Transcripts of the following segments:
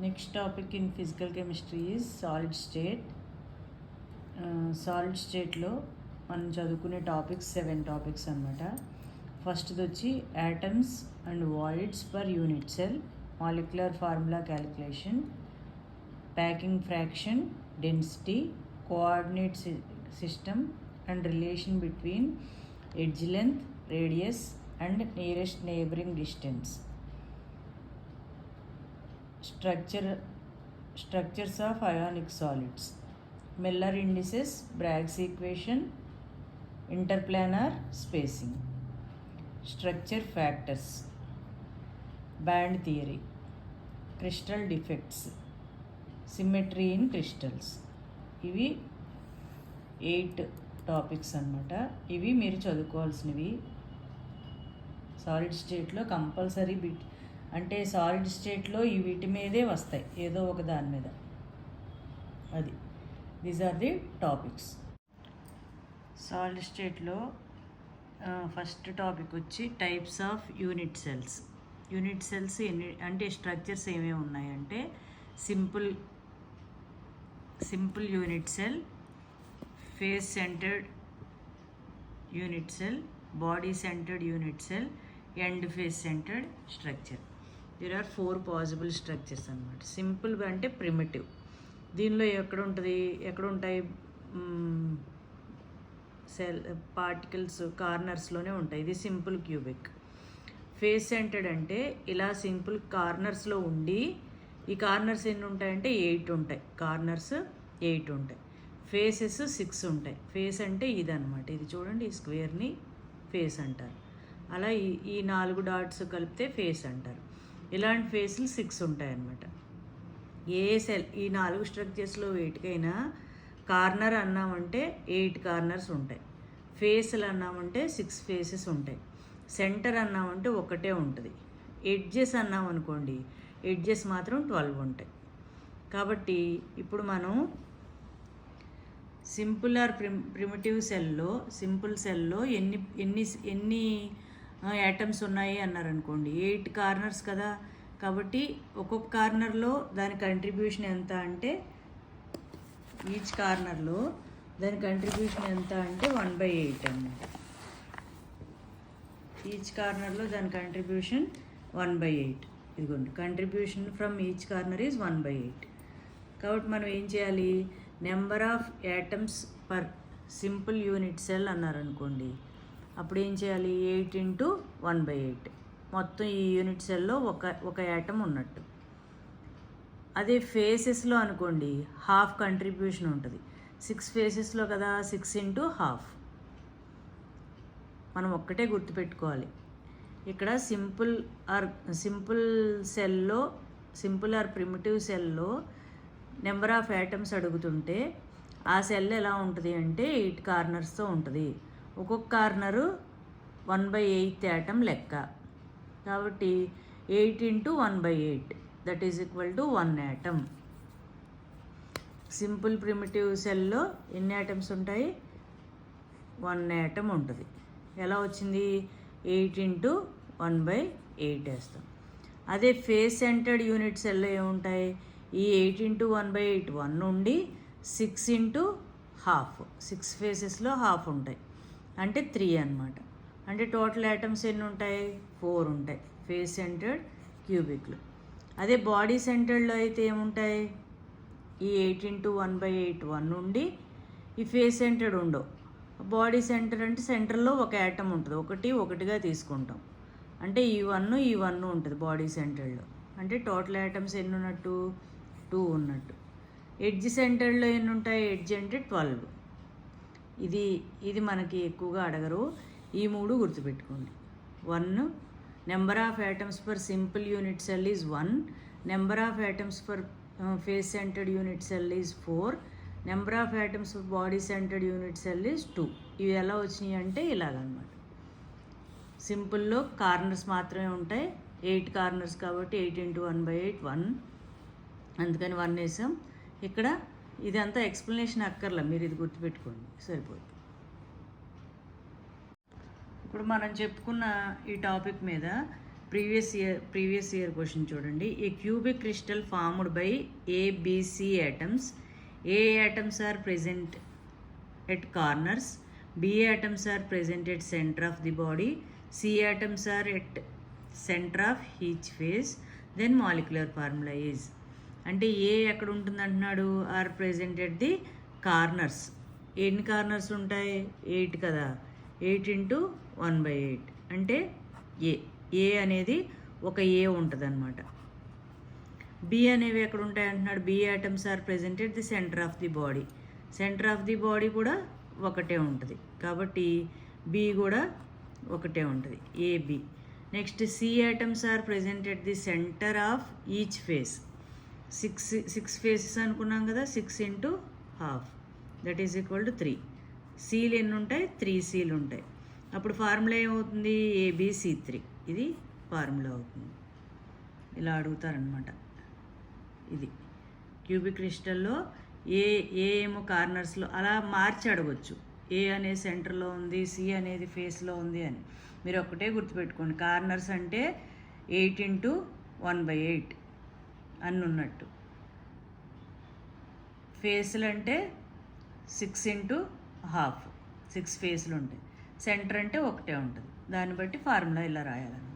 Next topic in physical chemistry is solid state. Solid స్టేట్లో మనం చదువుకునే టాపిక్స్ 7 టాపిక్స్ అనమాట. ఫస్ట్ది వచ్చి atoms and voids per unit cell, molecular formula calculation, packing fraction, density, coordinate system and relation between edge length, radius and nearest neighbouring distance, structures of ionic solids, Miller indices, Bragg's equation, interplanar spacing, structure factors, band theory, crystal defects, symmetry in crystals. ఇవి 8 topics అన్నమాట. ఇవి మీరు చదువుకోవాల్సినవి. Solid స్టేట్లో compulsory అంటే solid స్టేట్లో ఈ వీటి మీదే వస్తాయి, ఏదో ఒక దాని మీద. అది these are the topics. Solid స్టేట్లో ఫస్ట్ టాపిక్ వచ్చి types of unit cells. Unit cells అంటే స్ట్రక్చర్స్ ఏమేమి ఉన్నాయంటే simple unit cell, face centered unit cell, body centered unit cell, end face centred structure. There are 4 possible structures అనమాట. Simple అంటే primitive. దీనిలో ఎక్కడ ఉంటాయి సెల్ పార్టికల్స్ కార్నర్స్లోనే ఉంటాయి. ఇది సింపుల్ క్యూబిక్. ఫేస్ సెంటర్డ్ అంటే ఇలా సింపుల్ కార్నర్స్లో ఉండి, ఈ కార్నర్స్ ఎన్ని ఉంటాయంటే 8 ఉంటాయి. కార్నర్స్ 8 ఉంటాయి. ఫేసెస్ 6 ఉంటాయి. ఫేస్ అంటే ఇదనమాట. ఇది చూడండి, ఈ స్క్వేర్ని ఫేస్ అంటారు. అలా ఈ 4 డాట్స్ కలిపితే ఫేస్ అంటారు. ఇలాంటి ఫేస్లు 6 ఉంటాయి అన్నమాట. ఏ సెల్ ఈ 4 స్ట్రక్చర్స్లో వేటికైనా కార్నర్ అన్నామంటే 8 కార్నర్స్ ఉంటాయి. ఫేస్లు అన్నామంటే 6 ఫేసెస్ ఉంటాయి. సెంటర్ అన్నామంటే ఒకటే ఉంటుంది. ఎడ్జెస్ అన్నామనుకోండి, ఎడ్జెస్ మాత్రం 12 ఉంటాయి. కాబట్టి ఇప్పుడు మనం సింపుల్ ఆర్ ప్రిమిటివ్ సింపుల్ సెల్లో ఎన్ని యాటమ్స్ ఉన్నాయి అన్నారనుకోండి, 8 కార్నర్స్ కదా. కాబట్టి ఒక్కొక్క కార్నర్లో దాని కంట్రిబ్యూషన్ ఎంత అంటే ఈచ్ కార్నర్లో దాని కంట్రిబ్యూషన్ ఎంత అంటే 1/8 అన్నమాట. ఈచ్ కార్నర్లో దాని కంట్రిబ్యూషన్ 1/8. ఇదిగోండి, contribution from each corner is 1/8. కాబట్టి మనం ఏం చేయాలి, number of atoms per simple unit cell అన్నారనుకోండి, అప్పుడు ఏం చేయాలి, 8 × 1/8. మొత్తం ఈ యూనిట్ సెల్లో ఒక యాటమ్ ఉన్నట్టు. అదే ఫేసెస్లో అనుకోండి, హాఫ్ కంట్రిబ్యూషన్ ఉంటుంది. 6 ఫేసెస్లో కదా, 6 × 1/2. మనం ఒక్కటే గుర్తుపెట్టుకోవాలి. ఇక్కడ సింపుల్ ఆర్ ప్రిమిటివ్ సెల్లో నెంబర్ ఆఫ్ యాటమ్స్ అడుగుతుంటే ఆ సెల్ ఎలా ఉంటుంది అంటే 8 కార్నర్స్తో ఉంటుంది. ఒక్కొక్క కార్నరు 1/8 యాటమ్ లెక్క. కాబట్టి 8 × 1/8 that is equal to 1 atom. Simple primitive సెల్లో ఎన్ని యాటమ్స్ ఉంటాయి, 1 యాటమ్ ఉంటుంది. ఎలా వచ్చింది, 8 × 1/8 వేస్తాం. అదే ఫేస్ సెంటర్డ్ యూనిట్ సెల్లో ఏముంటాయి, ఈ 8 × 1/8 1 ఉండి 6 × 1/2 6 ఫేసెస్లో హాఫ్ ఉంటాయి, అంటే 3 అన్నమాట. అంటే టోటల్ యాటమ్స్ ఎన్ని ఉంటాయి, 4 ఉంటాయి ఫేస్ సెంటర్డ్ క్యూబిక్లో. అదే బాడీ సెంటర్డ్లో అయితే ఏముంటాయి, ఈ 8 × 1/8 1 ఉండి ఈ ఫేస్ సెంటర్డ్ ఉండవు. బాడీ సెంటర్ అంటే సెంటర్లో ఒక యాటమ్ ఉంటుంది, ఒకటిగా తీసుకుంటాం. అంటే ఈ 1 ఉంటుంది బాడీ సెంటర్లో. అంటే టోటల్ యాటమ్స్ ఎన్ని ఉన్నట్టు, 2 ఉన్నట్టు. ఎడ్జ్ సెంటర్లో ఎన్ని ఉంటాయి, ఎడ్జ్ అంటే 12. ఇది మనకి ఎక్కువగా అడగరు. ఈ 3 గుర్తుపెట్టుకోండి. 1 number of atoms for simple unit cell is 1, number of atoms for face centered unit cell is 4, number of atoms for body centered unit cell is 2. ఇవి ఎలా వచ్చినాయి అంటే ఇలాగనమాట. సింపుల్లో కార్నర్స్ మాత్రమే ఉంటాయి, 8 కార్నర్స్ కాబట్టి 8 × 1/8 1, అందుకని 1 వేసాం. ఇక్కడ ఇదంతా ఎక్స్ప్లెనేషన్ అక్కర్లా, మీరు ఇది గుర్తుపెట్టుకోండి సరిపోతుంది. ఇప్పుడు మనం చెప్పుకున్న ఈ టాపిక్ మీద ప్రీవియస్ ఇయర్ క్వశ్చన్ చూడండి. A cubic crystal formed by ABC atoms. A atoms are present at corners, B atoms are present at centre of the body, C atoms are at centre of each face, then molecular formula is. అంటే A ఎక్కడ ఉంటుంది అంటున్నాడు, are present at the corners. ఎన్ని corners ఉంటాయి, 8 కదా, 8 × 1/8 అంటే ఏ అనేది ఒక ఏ ఉంటుంది అనమాట. బి అనేవి ఎక్కడ ఉంటాయి అంటున్నాడు, B atoms are present at the center of the body. Center of the body కూడా ఒకటే ఉంటుంది కాబట్టి బి కూడా ఒకటే ఉంటుంది, AB. Next C atoms are present at the center of each face. Six faces అనుకున్నాం కదా, 6 × 1/2 దట్ ఈజ్ ఈక్వల్ టు 3. సీలు ఎన్ని ఉంటాయి, 3 సీలు ఉంటాయి. అప్పుడు ఫార్ములా ఏమవుతుంది, ABC3. ఇది ఫార్ములా అవుతుంది. ఇలా అడుగుతారనమాట. ఇది క్యూబిక్ క్రిస్టల్లో ఏమో కార్నర్స్లో అలా మార్చి అడగచ్చు. ఏ అనేది సెంటర్లో ఉంది, సి అనేది ఫేస్లో ఉంది అని. మీరు ఒక్కటే గుర్తుపెట్టుకోండి, కార్నర్స్ అంటే 8 × 1/8 అని ఉన్నట్టు. ఫేస్లు అంటే 6 × 1/2, 6 ఫేస్లు ఉంటాయి. సెంటర్ అంటే ఒకటే ఉంటుంది. దాన్ని బట్టి ఫార్ములా ఇలా రాయాలన్నమాట.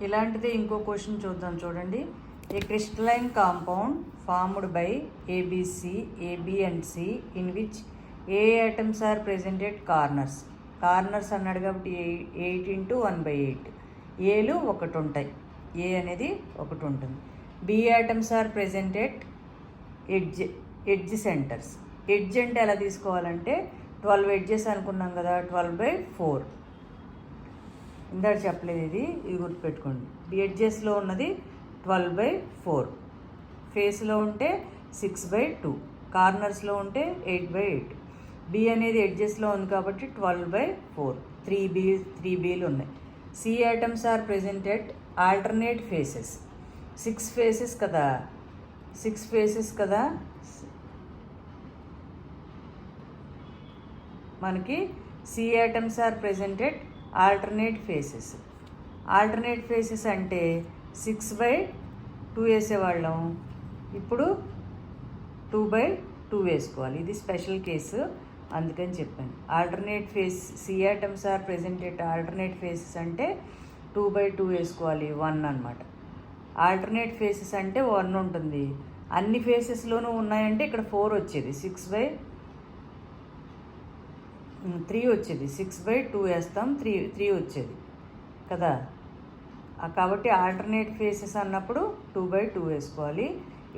ఇలాంటిదే ఇంకో క్వశ్చన్ చూద్దాం చూడండి. A crystalline compound formed by ABC, AB and C in which A atoms are present at corners. Corners అన్నాడు కాబట్టి 8 × 1/8. ఏలు ఒకటి ఉంటాయి, ఏ అనేది ఒకటి ఉంటుంది. B atoms are present at edge centers. Edge అంటే ఎలా తీసుకోవాలంటే 12 ఎడ్జెస్ అనుకున్నాం కదా, 12/4. ఇందాక చెప్పలేదు, ఇది గుర్తుపెట్టుకోండి. ఎడ్జెస్లో ఉన్నది 12/4, ఫేస్లో ఉంటే 6/2, కార్నర్స్లో ఉంటే 8/8. బి అనేది ఎడ్జెస్లో ఉంది కాబట్టి 12/4, 3 బీలు ఉన్నాయి. C atoms are present at alternate faces. 6 faces కదా, మనకి C atoms are present at alternate faces. Alternate faces అంటే 6/2 వేసేవాళ్ళం, ఇప్పుడు 2/2 వేసుకోవాలి. ఇది స్పెషల్ కేసు, అందుకని చెప్పాను. Alternate face C atoms are present at alternate faces అంటే 2/2 వేసుకోవాలి, 1 అనమాట. ఆల్టర్నేట్ ఫేసెస్ అంటే 1 ఉంటుంది. అన్ని ఫేసెస్లోనూ ఉన్నాయంటే ఇక్కడ 4 వచ్చేది, 6/3 వచ్చేది. 6/2 వేస్తాం, 3 వచ్చేది కదా. కాబట్టి ఆల్టర్నేట్ ఫేసెస్ అన్నప్పుడు 2/2 వేసుకోవాలి.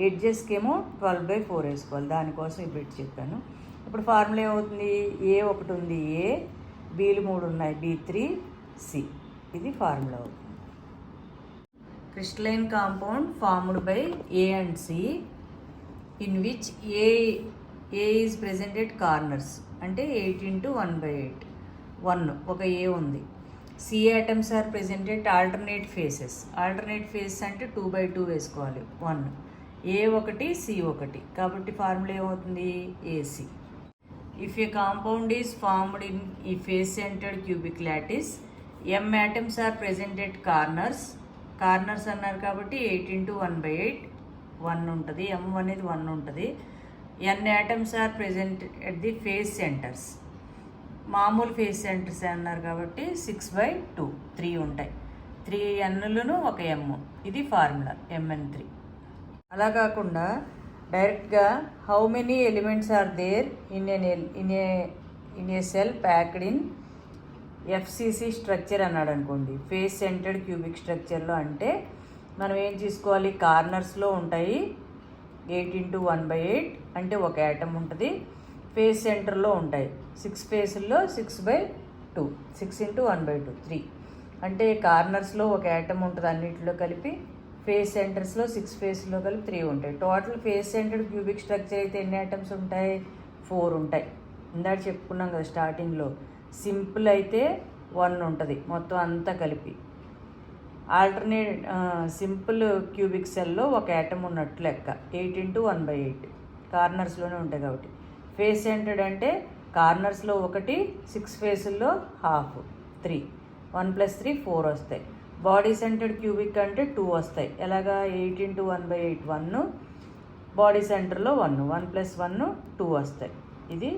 ఎడ్జెస్కి ఏమో 12/4 వేసుకోవాలి. దానికోసం ఈ బిట్ చెప్పాను. ఇప్పుడు ఫార్ములా ఏమవుతుంది, ఏ ఒకటి ఉంది, ఏ, బీలు 3 ఉన్నాయి, B3, సి. ఇది ఫార్ములా అవుతుంది. Crystalline compound formed by A and C in which A is present at corners అంటే 8 × 1/8, 1 ఒక ఏ ఉంది. C atoms are present at alternate faces. Alternate faces అంటే 2/2 వేసుకోవాలి, 1. ఏ ఒకటి, సి ఒకటి, కాబట్టి ఫార్ములా ఏమవుతుంది, AC. If a compound is formed in ఈ face centred cubic lattice, M atoms are present at corners. Corners అన్నారు కాబట్టి 8 × 1/8, 1 ఉంటుంది. ఎం అనేది 1 ఉంటుంది. N atoms are present at the face centers. మామూలు ఫేస్ సెంటర్స్ అన్నారు కాబట్టి 6/2, 3 ఉంటాయి. 3 ఎన్నులను ఒక ఎమ్. ఇది ఫార్ములా MN3. అలా కాకుండా డైరెక్ట్గా how many elements are there in a cell packed in FCC structure అన్నాడు అనుకోండి, ఫేస్ సెంటర్డ్ క్యూబిక్ స్ట్రక్చర్లో. అంటే మనం ఏం తీసుకోవాలి, కార్నర్స్లో ఉంటాయి 8 × 1/8 అంటే ఒక యాటమ్ ఉంటుంది. ఫేస్ సెంటర్లో ఉంటాయి 6 ఫేసుల్లో 6/2, 6 × 1/2, 3 అంటే కార్నర్స్లో ఒక యాటమ్ ఉంటుంది అన్నింటిలో కలిపి. ఫేస్ సెంటర్స్లో 6 ఫేస్లో కలిపి 3 ఉంటాయి. Total face centred cubic structure అయితే ఎన్ని ఐటమ్స్ ఉంటాయి, 4 ఉంటాయి. ఇందాక చెప్పుకున్నాం కదా స్టార్టింగ్లో. సింపుల్ అయితే 1 ఉంటుంది మొత్తం అంతా కలిపి. ఆల్టర్నేట్ సింపుల్ క్యూబిక్ సెల్లో ఒక యాటమ్ ఉన్నట్టు లెక్క, 8 × 1/8 కార్నర్స్లోనే ఉంటాయి కాబట్టి. ఫేస్ సెంటర్డ్ అంటే కార్నర్స్లో 1, 6 ఫేసుల్లో 1/2, 3, 1 + 3 4 వస్తాయి. బాడీ సెంటర్డ్ క్యూబిక్ అంటే 2 వస్తాయి. ఎలాగా 8 × 1/8 1, బాడీ సెంటర్లో 1 1 + 1 2 వస్తాయి. ఇవి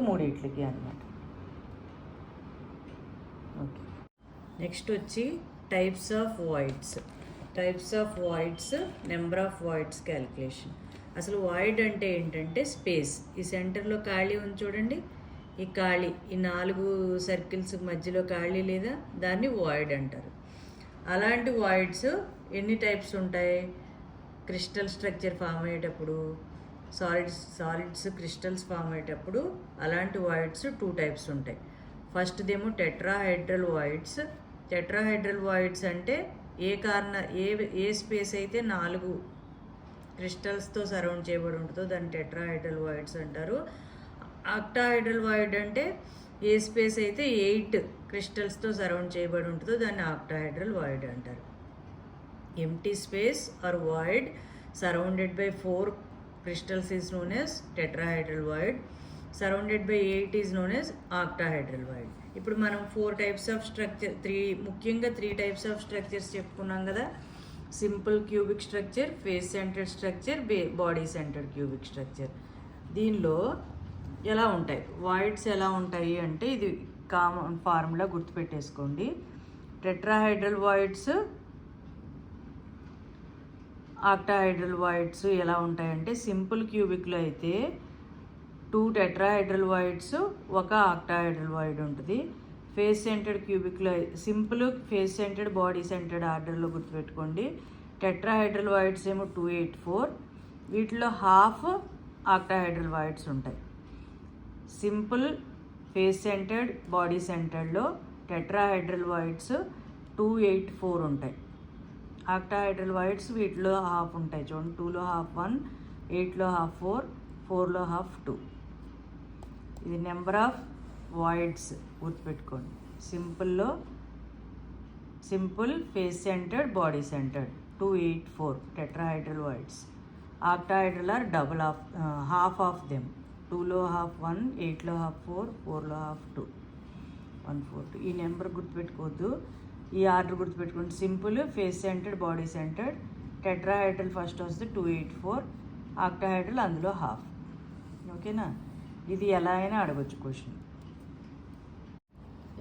మూడిట్లకి అన్నమాట. ఓకే, నెక్స్ట్ వచ్చి types of voids, number of voids calculation. అసలు వాయిడ్ అంటే ఏంటంటే స్పేస్. ఈ సెంటర్లో ఖాళీ ఉంది చూడండి, ఈ ఖాళీ, ఈ 4 సర్కిల్స్ మధ్యలో ఖాళీ లేదా, దాన్ని వాయిడ్ అంటారు. అలాంటి వాయిడ్స్ ఎన్ని టైప్స్ ఉంటాయి? క్రిస్టల్ స్ట్రక్చర్ ఫామ్ అయ్యేటప్పుడు, సాలిడ్స్ క్రిస్టల్స్ ఫామ్ అయ్యేటప్పుడు అలాంటి వాయిడ్స్ 2 టైప్స్ ఉంటాయి. ఫస్ట్దేమో టెట్రాహైడ్రల్ వాయిడ్స్ అంటే ఏ స్పేస్ అయితే 4 క్రిస్టల్స్తో సరౌండ్ చేయబడి ఉంటుందో దాన్ని టెట్రాహైడ్రల్ వాయిడ్స్ అంటారు. ఆక్టాహైడ్రల్ వాయిడ్ అంటే ఏ స్పేస్ అయితే 8 క్రిస్టల్స్తో సరౌండ్ చేయబడి ఉంటుందో దాన్ని ఆక్టాహైడ్రల్ వాయిడ్ అంటారు. Empty space or void surrounded by 4 crystals is known as tetrahedral void. Surrounded by 8 is known as octahedral void. ఇప్పుడు మనం 4 types of structure, ముఖ్యంగా 3 types of structures చెప్పుకున్నాం కదా. Simple cubic structure, face centred structure, body centred cubic structure. దీనిలో ఎలా ఉంటాయి voids ఎలా ఉంటాయి అంటే ఇది కామన్ ఫార్ములా గుర్తుపెట్టేసుకోండి. టెట్రాహైడ్రల్ వాయిడ్స్, ఆక్టాహైడ్రల్ వాయిడ్స్ ఎలా ఉంటాయంటే సింపుల్ క్యూబిక్లో అయితే 2 టెట్రాహైడ్రల్ వాయిడ్స్, 1 ఆక్టాహైడ్రల్ వాయిడ్ ఉంటుంది. ఫేస్ సెంటర్డ్ క్యూబిక్లో simple, face centred, body centred ఆర్డర్లో గుర్తుపెట్టుకోండి. టెట్రాహైడ్రల్ వాయిడ్స్ ఏమో 2, 8, 4. వీటిలో హాఫ్ ఆక్టాహైడ్రల్ వాయిడ్స్ ఉంటాయి. సింపుల్, ఫేస్ సెంటర్డ్, బాడీ సెంటర్డ్లో టెట్రాహైడ్రల్ వాయిడ్స్ 2, 8, 4 ఉంటాయి. ఆక్టాహైడ్రల్ వాయిడ్స్ వీటిలో హాఫ్ ఉంటాయి చూడండి. 2లో హాఫ్ 1, 8లో హాఫ్ 4, 4లో హాఫ్ 2. ఇది నెంబర్ ఆఫ్ వాయిడ్స్ గుర్తుపెట్టుకోండి. Simple, face centred, body centred 2, 8, 4 tetrahedral voids. Octahedral are double of, half of them. 2లో హాఫ్ 1, 8లో హాఫ్ 4, 4లో హాఫ్ 2, 1, 4, 2. ఈ నెంబర్ గుర్తుపెట్టుకోవద్దు, ఈ ఆర్డర్ గుర్తుపెట్టుకోండి. Simple, face centred, body centred. Tetrahedral first వస్తే 2, 8, 4. ఆక్టాహైడ్రల్ అందులో హాఫ్. ఓకేనా? ఇది ఎలా అయినా అడగొచ్చు క్వశ్చన్.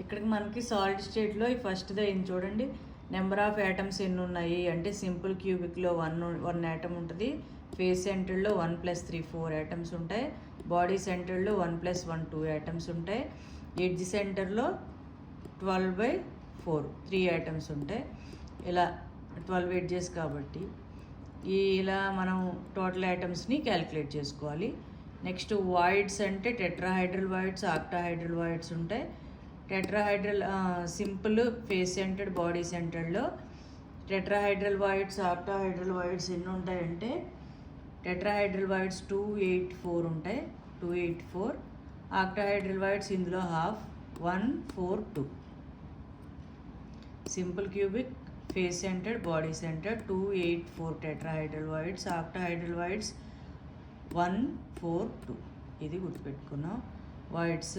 ఇక్కడికి మనకి సాలిడ్ స్టేట్లో ఈ ఫస్ట్ది అయింది చూడండి. నెంబర్ ఆఫ్ యాటమ్స్ ఎన్ని ఉన్నాయి అంటే సింపుల్ క్యూబిక్లో 1 యాటమ్ ఉంటుంది. ఫేస్ సెంటర్లో 1 + 3 4 యాటమ్స్ ఉంటాయి. బాడీ సెంటర్లో 1 + 1 2 యాటమ్స్ ఉంటాయి. ఎడ్జ్ సెంటర్లో 12/4 3 యాటమ్స్ ఉంటాయి. ఇలా 12 ఎడ్జెస్ కాబట్టి ఇలా మనం టోటల్ యాటమ్స్ని క్యాలిక్యులేట్ చేసుకోవాలి. నెక్స్ట్ వాయిడ్స్ అంటే టెట్రాహైడ్రల్ వాయిడ్స్, ఆక్టాహైడ్రల్ వాయిడ్స్ ఉంటాయి. Tetrahedral simple, face centred, body సెంటర్డ్లో టెట్రాహైడ్రల్ వాయిడ్స్, ఆక్టాహైడ్రల్ వాయిడ్స్ ఎన్ని ఉంటాయంటే టెట్రాహైడ్రల్ వాయిడ్స్ 2, 8, 4 ఉంటాయి. 2, 8, 4. ఆక్టాహైడ్రల్ వాయిడ్స్ ఇందులో half 1, 4, 2. Simple cubic, face centred, body centred 2, 8, 4 tetrahedral voids. Octahedral voids 1, 4, 2. ఇది గుర్తుపెట్టుకున్నాం. Voids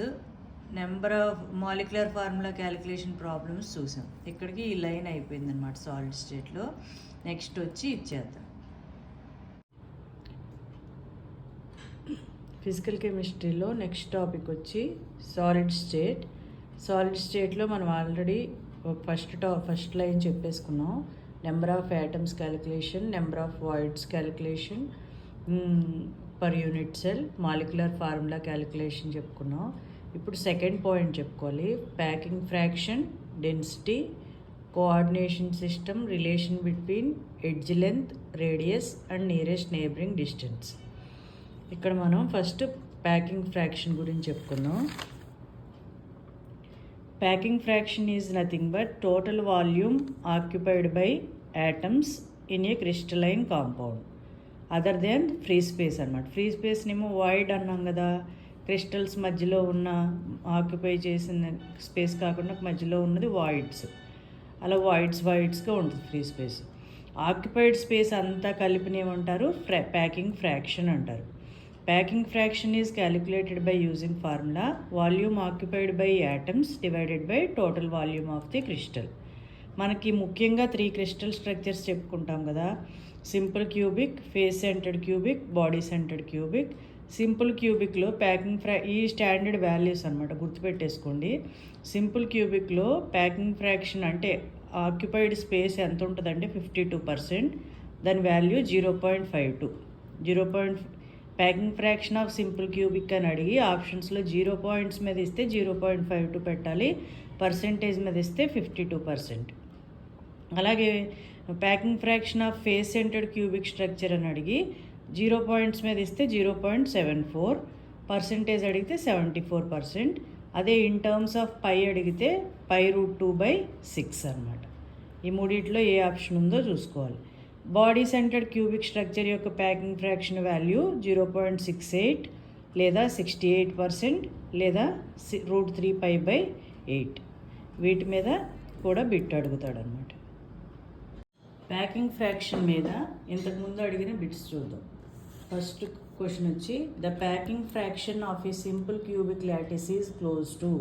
number of molecular formula calculation problems చూసాం. ఇక్కడికి ఈ లైన్ అయిపోయిందన్నమాట సాలిడ్ స్టేట్లో. నెక్స్ట్ వచ్చి ఇచ్చేద్దాం. ఫిజికల్ కెమిస్ట్రీలో నెక్స్ట్ టాపిక్ వచ్చి సాలిడ్ స్టేట్లో మనం ఆల్రెడీ ఫస్ట్ లైన్ చెప్పేసుకున్నాం. Number of atoms calculation, number of voids calculation per unit cell, molecular formula calculation చెప్పుకున్నాం. ఇప్పుడు సెకండ్ పాయింట్ చెప్పుకోవాలి. Packing fraction, density, coordination system, relation between edge length, radius and nearest neighbouring distance. ఇక్కడ మనం first packing fraction గురించి చెప్పుకుందాం. Packing fraction is nothing but total volume occupied by atoms in a crystalline compound other than free space అన్నమాట. Free స్పేస్నేమో void అన్నాం కదా, crystals మధ్యలో ఉన్న ఆక్యుపై చేసిన స్పేస్ కాకుండా మధ్యలో ఉన్నది వాయిడ్స్. అలా వాయిడ్స్గా ఉంటుంది ఫ్రీ స్పేస్. ఆక్యుపైడ్ స్పేస్ అంతా కలిపినేమంటారు? ప్యాకింగ్ ఫ్రాక్షన్ అంటారు. Packing fraction is calculated by using formula volume occupied by atoms divided by total volume of the crystal. మనకి ముఖ్యంగా 3 క్రిస్టల్ స్ట్రక్చర్స్ చెప్పుకుంటాం కదా, simple cubic, face centred cubic, body centred cubic. Simple క్యూబిక్లో ఈ standard values అనమాట, గుర్తుపెట్టేసుకోండి. Simple క్యూబిక్లో packing fraction అంటే ఆక్యుపైడ్ స్పేస్ ఎంత ఉంటుందంటే 52%, దాని value 0.52. Packing fraction of simple cubic అని అడిగి ఆప్షన్స్లో 0 పాయింట్స్ మీద ఇస్తే 0.52 పెట్టాలి, పర్సెంటేజ్ మీద ఇస్తే 52%. అలాగే packing fraction of face centred cubic structure అని అడిగి 0 పాయింట్స్ మీద ఇస్తే 0.74, పర్సెంటేజ్ అడిగితే 74%. అదే ఇన్ టర్మ్స్ ఆఫ్ పై అడిగితే π√2/6 అనమాట. ఈ మూడిట్లో ఏ ఆప్షన్ ఉందో చూసుకోవాలి. బాడీ సెంటర్డ్ క్యూబిక్ స్ట్రక్చర్ యొక్క ప్యాకింగ్ ఫ్రాక్షన్ వాల్యూ 0.68 లేదా 68% లేదా √3π/8. వీటి మీద కూడా బిట్ అడుగుతాడు అనమాట. ప్యాకింగ్ ఫ్రాక్షన్ మీద ఇంతకుముందు అడిగిన బిట్స్ చూద్దాం. ఫస్ట్ క్వశ్చన్ వచ్చి the packing fraction of A simple cubic lattice is close to.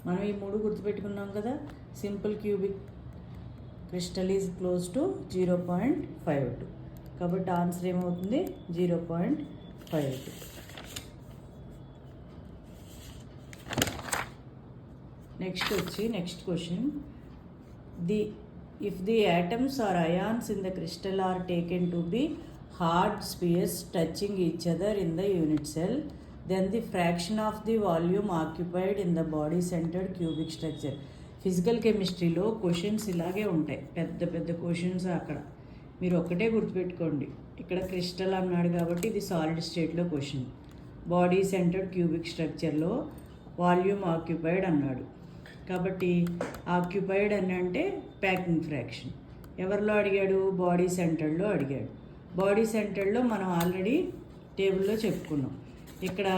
మనం ఈ 3 గుర్తుపెట్టుకున్నాం కదా. Simple cubic crystal is close to 0.52. కాబట్టి ఆన్సర్ ఏమవుతుంది 0.52. Next question if the atoms or ions in the crystal are taken to be hard spheres touching each other in the unit cell, then the fraction of the volume occupied in the body centered cubic structure. Physical కెమిస్ట్రీలో questions ఇలాగే ఉంటాయి, పెద్ద పెద్ద questions. అక్కడ మీరు ఒక్కటే గుర్తుపెట్టుకోండి, ఇక్కడ క్రిస్టల్ అన్నాడు కాబట్టి ఇది సాలిడ్ స్టేట్లో క్వశ్చన్. బాడీ సెంటర్డ్ క్యూబిక్ స్ట్రక్చర్లో వాల్యూమ్ ఆక్యుపైడ్ అన్నాడు కాబట్టి ఆక్యుపైడ్ అని అంటే ప్యాకింగ్ ఫ్రాక్షన్. ఎవరిలో అడిగాడు? బాడీ సెంటర్లో అడిగాడు. బాడీ సెంటర్లో మనం ఆల్రెడీ టేబుల్లో చెప్పుకున్నాం. ఇక్కడ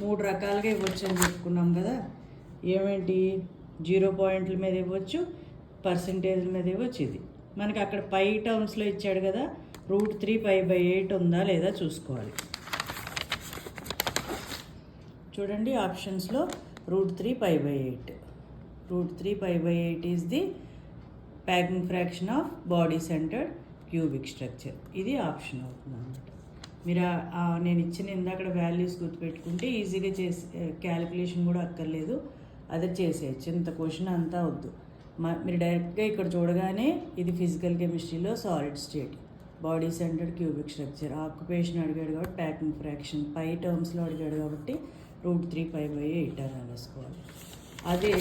3 రకాలుగా ఇవ్వచ్చు అని చెప్పుకున్నాం కదా. ఏమేంటి? 0 పాయింట్ల మీద ఇవ్వచ్చు, పర్సంటేజ్ల మీద ఇవ్వచ్చు. ఇది మనకి అక్కడ పై టర్మ్స్లో ఇచ్చాడు కదా, √3π/8 ఉందా లేదా చూసుకోవాలి. చూడండి ఆప్షన్స్లో √3π/8. √3π/8 is the packing fraction of body centred cubic structure. ఇది ఆప్షన్ అవుతుంది అన్నమాట. మీరు నేను ఇచ్చిన ఇందాక వాల్యూస్ గుర్తుపెట్టుకుంటే ఈజీగా చేసి క్యాలిక్యులేషన్ కూడా అక్కర్లేదు, అదే చేసేయచ్చు. ఇంత క్వశ్చన్ అంతా వద్దు. మీరు డైరెక్ట్గా ఇక్కడ చూడగానే ఇది ఫిజికల్ కెమిస్ట్రీలో solid state body centred cubic structure. Occupation అడిగాడు కాబట్టి ప్యాకింగ్ ఫ్రాక్షన్, పై టర్మ్స్లో అడిగాడు కాబట్టి √3π/8 అని వేసుకోవాలి. అదే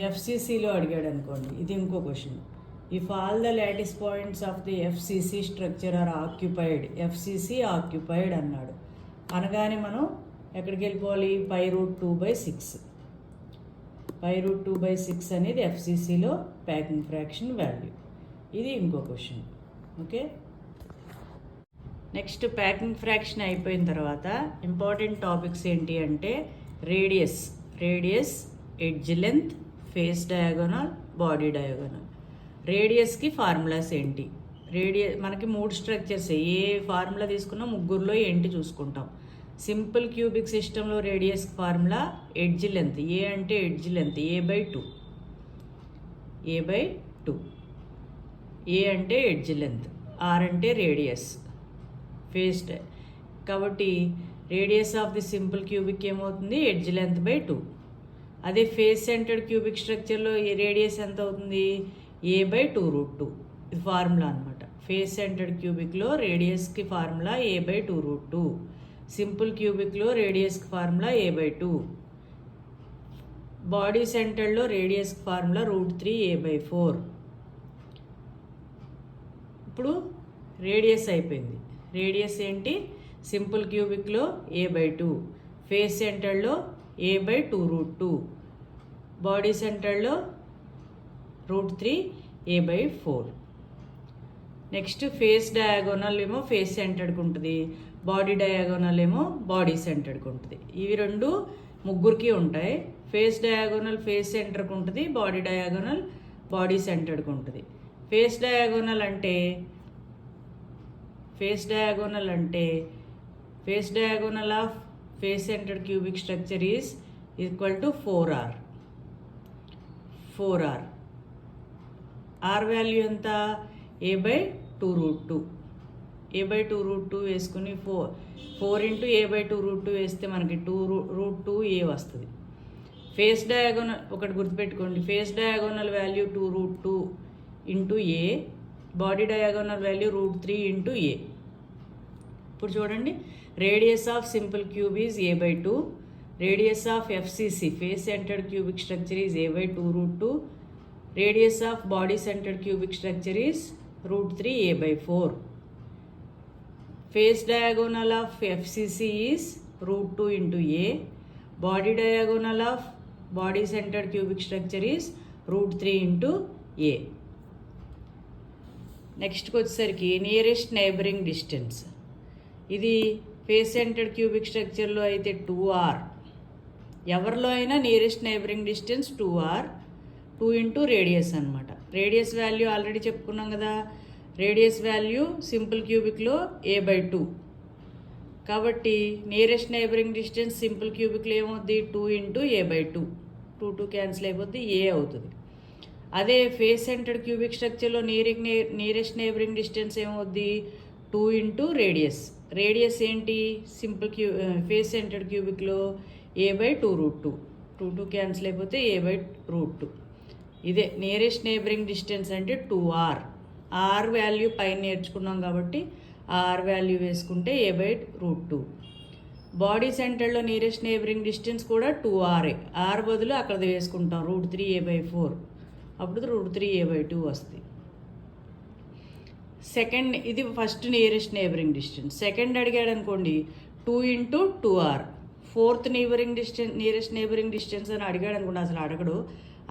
ఎఫ్సిసిలో అడిగాడు అనుకోండి, ఇది ఇంకో question. If all the lattice points of the FCC structure are occupied, FCC occupied అన్నాడు అనగానే మనం ఎక్కడికి వెళ్ళిపోవాలి? π√2/6. π√2/6 అనేది ఎఫ్సిసిలో ప్యాకింగ్ ఫ్రాక్షన్ వాల్యూ. ఇది ఇంకో question. Okay, next packing fraction అయిపోయిన తర్వాత ఇంపార్టెంట్ టాపిక్స్ ఏంటి అంటే radius, edge length, face diagonal, body diagonal. రేడియస్కి ఫార్ములాస్ ఏంటి? మనకి 3 స్ట్రక్చర్స్, ఏ ఫార్ములా తీసుకున్నా ముగ్గురులో ఏంటి చూసుకుంటాం. సింపుల్ క్యూబిక్ సిస్టంలో radius formula edge length. A అంటే ఎడ్జ్ లెంత్ a/2. ఏ అంటే ఎడ్జ్ లెంత్, ఆర్ అంటే రేడియస్, ఫేస్. కాబట్టి radius of the simple cubic ఏమవుతుంది? Edge length /2. అదే ఫేస్ సెంటర్డ్ క్యూబిక్ స్ట్రక్చర్లో రేడియస్ ఎంత అవుతుంది? a/2√2. ఇది ఫార్ములా అనమాట. ఫేస్ సెంటర్డ్ క్యూబిక్లో రేడియస్కి ఫార్ములా a/2√2. సింపుల్ క్యూబిక్లో రేడియస్కి ఫార్ములా a/2. బాడీ సెంటర్లో రేడియస్కి ఫార్ములా √3a/4. ఇప్పుడు రేడియస్ అయిపోయింది. రేడియస్ ఏంటి? సింపుల్ క్యూబిక్లో a/2, ఫేస్ సెంటర్లో a/2√2, బాడీ సెంటర్లో √3a/4. నెక్స్ట్ ఫేస్ డయాగోనల్ ఏమో ఫేస్ సెంటర్డ్కి ఉంటుంది, బాడీ డయాగోనల్ ఏమో బాడీ సెంటర్డ్కి ఉంటుంది. ఇవి రెండు ముగ్గురికి ఉంటాయి. ఫేస్ డయాగోనల్ ఫేస్ సెంటర్కి ఉంటుంది, బాడీ డయాగోనల్ బాడీ సెంటర్డ్కి ఉంటుంది. ఫేస్ డయాగోనల్ అంటే face diagonal of face centred cubic structure is equal to 4r. 4r. r value ఎంత a/2√2. a/2√2 వేసుకుని 4 ఇంటూ a/2√2 వేస్తే మనకి 2√2a వస్తుంది. ఫేస్ డయాగోనల్ ఒకటి గుర్తుపెట్టుకోండి, face diagonal value 2√2 into a, body diagonal value √3 into a. ఇప్పుడు చూడండి, radius of simple cube is a/2, radius of FCC face centred cubic structure is a/2√2, radius of body centred cubic structure is √3a/4. Face diagonal of FCC is √2 into a, body diagonal of body centred cubic structure is √3 into a. నెక్స్ట్కి వచ్చేసరికి nearest neighbouring distance. ఇది face centred cubic స్ట్రక్చర్లో అయితే 2r, ఎవరిలో అయినా nearest neighbouring distance 2r, 2 into radius అనమాట. Radius value already చెప్పుకున్నాం కదా, radius value simple క్యూబిక్లో a/2. కాబట్టి నియరెస్ట్ నైబరింగ్ డిస్టెన్స్ సింపుల్ క్యూబిక్లో ఏమవుద్ది 2 ఇంటూ a/2, 2 క్యాన్సిల్ అయిపోద్ది, ఏ అవుతుంది. అదే ఫేస్ సెంటర్డ్ క్యూబిక్ స్ట్రక్చర్లో నియరెస్ట్ నైబరింగ్ డిస్టెన్స్ ఏమవుద్ది 2 ఇంటూ రేడియస్. రేడియస్ ఏంటి సింపుల్ ఫేస్ సెంటర్డ్ క్యూబిక్లో a/2√2, 2 క్యాన్సిల్ అయిపోతే a/√2. ఇదే నియరెస్ట్ నైబరింగ్ డిస్టెన్స్ అంటే 2r. r వాల్యూ పైన నేర్చుకున్నాం కాబట్టి r వాల్యూ వేసుకుంటే a/√2. బాడీ సెంటర్లో నియరెస్ట్ నైబరింగ్ డిస్టెన్స్ కూడా 2r, r బదులు అక్కడది వేసుకుంటాం √3a/4, అప్పుడు √3a/2 వస్తుంది. సెకండ్, ఇది first nearest neighbouring distance. Second అడిగాడు అనుకోండి 2 into 2r. Fourth nearest neighbouring distance అని అడిగాడు అనుకోండి, అసలు అడగడు.